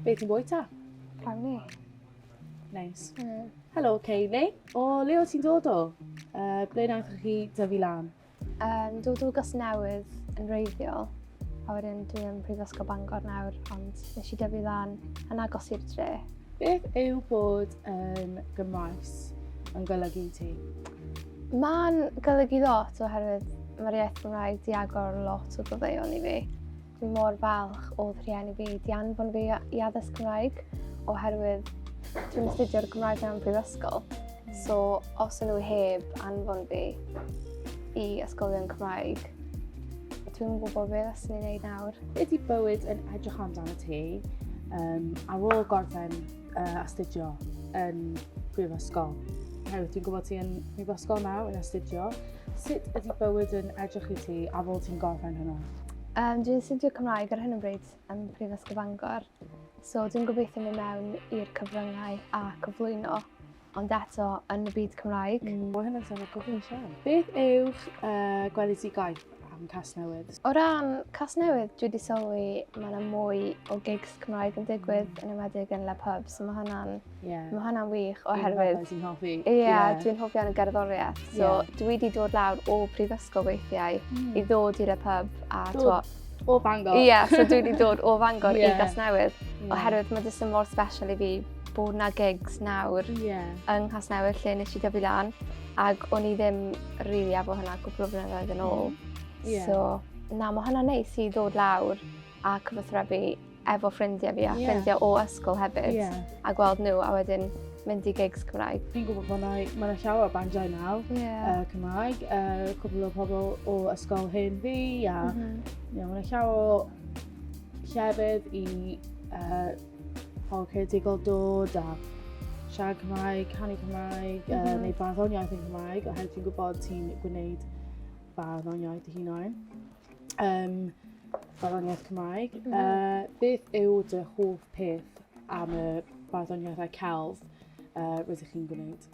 Be ti'n bwyta? Pam ni? Nice. Helo, Kayley. O, le o ti'n dod o? Ble wnaethoch chi dyfu lan? Dod o Casnewydd yn reiddiol, a wedyn dwi yn Prifysgol Bangor nawr, ond nes i dyfu lan yn agos i'r dre. Beth yw bod yn Gymraes yn golygu ti? Mae'n golygu lot oherwydd mae'r iaith Gymraeg di agor lot o gyfleon i fi. Dwi mor falch oedd rhieni fi di anfon fi i addysg Gymraeg oherwydd dwi'n astudio'r Gymraeg mewn Prifysgol. So, os nhw heb anfon fi i ysgolion Cymraeg, dwi'n gwybod beth ysyn ni'n neud nawr. Ydy bywyd yn edrych amdano ti ar ôl gorffen astudio yn Prifysgol? Oherwydd dwi'n gwybod ti yn Prifysgol nawr yn astudio. Sut ydy bywyd yn edrych i ti ar ôl ti'n gorffen hwnna? Dwi'n astudio Cymraeg ar hyn o bryd yn Prifysgol Bangor. So dwi'n gobeithio mynd mewn i'r cyfryngau a cyflwyno, ond eto yn y byd Cymraeg. Mae hynny'n sefyll gwbl siarad. Beth yw'ch gweledigaeth am Casnewydd? O ran Casnewydd, dwi wedi sylwi mae yna mwy o gigs Cymraeg yn digwydd yn ymwedig yn le pub, so mae hynna'n wych oherwydd... Ti'n hoffi? Ie, dwi'n hoffi yn y gerddoriaeth. So dwi wedi dod lawr o Prifysgol weithiau i ddod i'r pub a... O Bangor? Ie, so dwi wedi dod o Bangor i Casnewydd, oherwydd mae jyst yn mor special i fi bod na gigs nawr yng Casnewydd lle nes i dyfu lan, ac o'n i ddim rili efo hynna gwbl o flynyddoedd yn ôl. So, na, mae hynna'n neis i ddod lawr a cyfathrebu efo ffrindiau fi a ffrindiau o ysgol hefyd, a gweld nhw a wedyn mynd i gigs Cymraeg. Fi'n gwybod bod yna llawer o bandiau nawr Cymraeg, cwbl o pobl o ysgol hyn fi, a mae yna llawer o llefydd i pobl creadigol dod a siarad Cymraeg, canu Cymraeg, neu barddoniaeth yn Cymraeg, oherwydd dwi'n gwybod ti'n gwneud barddoniaeth i hunain. Barddoniaeth Cymraeg. Beth yw dy hoff peth am y barddoniaethau celf rydych chi'n gwneud?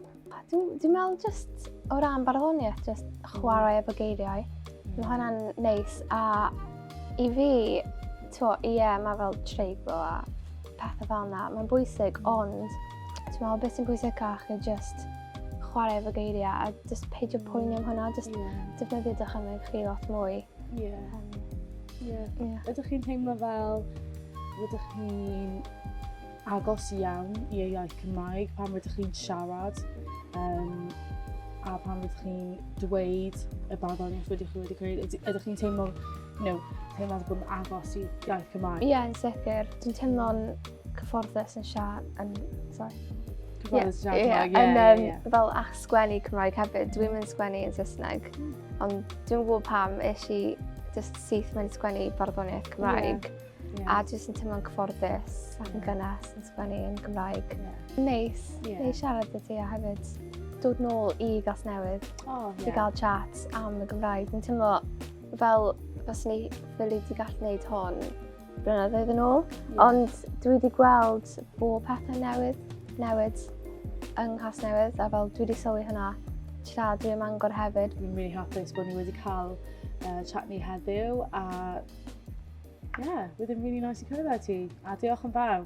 Dwi'n meddwl jyst o ran barddoniaeth, jyst chwarae efo geiriau. Mae hwnna'n neis, a i fi, mae fel treiglo a pethau fel yna, mae'n bwysig, ond dwi'n meddwl beth sy'n bwysicach yw jyst chwarae efo geiriau a jyst peidio poeni am hwnna, jyst defnyddio dychymyg chi lot mwy. Ydych chi'n teimlo fel rydych chi'n agos iawn i'r iaith Cymraeg pan rydych chi'n siarad a pan rydych chi'n dweud y barddoniaeth rydych chi wedi gwneud? Ydych chi'n teimlo bod yn agos i'r iaith Cymraeg? Ie, yn sicr. Dwi'n teimlo'n cyfforddus yn siarad fel sgwennu Cymraeg hefyd. Dwi'n mynd sgwennu yn Saesneg, ond dwi'n gwybod pam eisiau jyst syth mynd sgwennu barddoniaeth Cymraeg. A jyst yn teimlo'n cyfforddus ac yn gynnes yn sgwennu yn Gymraeg. Neis siarad y ti a hefyd dod nôl i Casnewydd i gael chat am y Gymraeg. Dwi'n teimlo fel fos ni wedi gallu gwneud hon blynyddoedd yn ôl, ond dwi wedi gweld bod pethau newid yng Casnewydd, a fel dwi wedi sylwi hynna tra dwi ym Mangor hefyd. Dwi'n rili hapus bod ni wedi cael chat ni heddiw, a wedi'n rili nice i cyrraedd ti, a diolch yn fawr.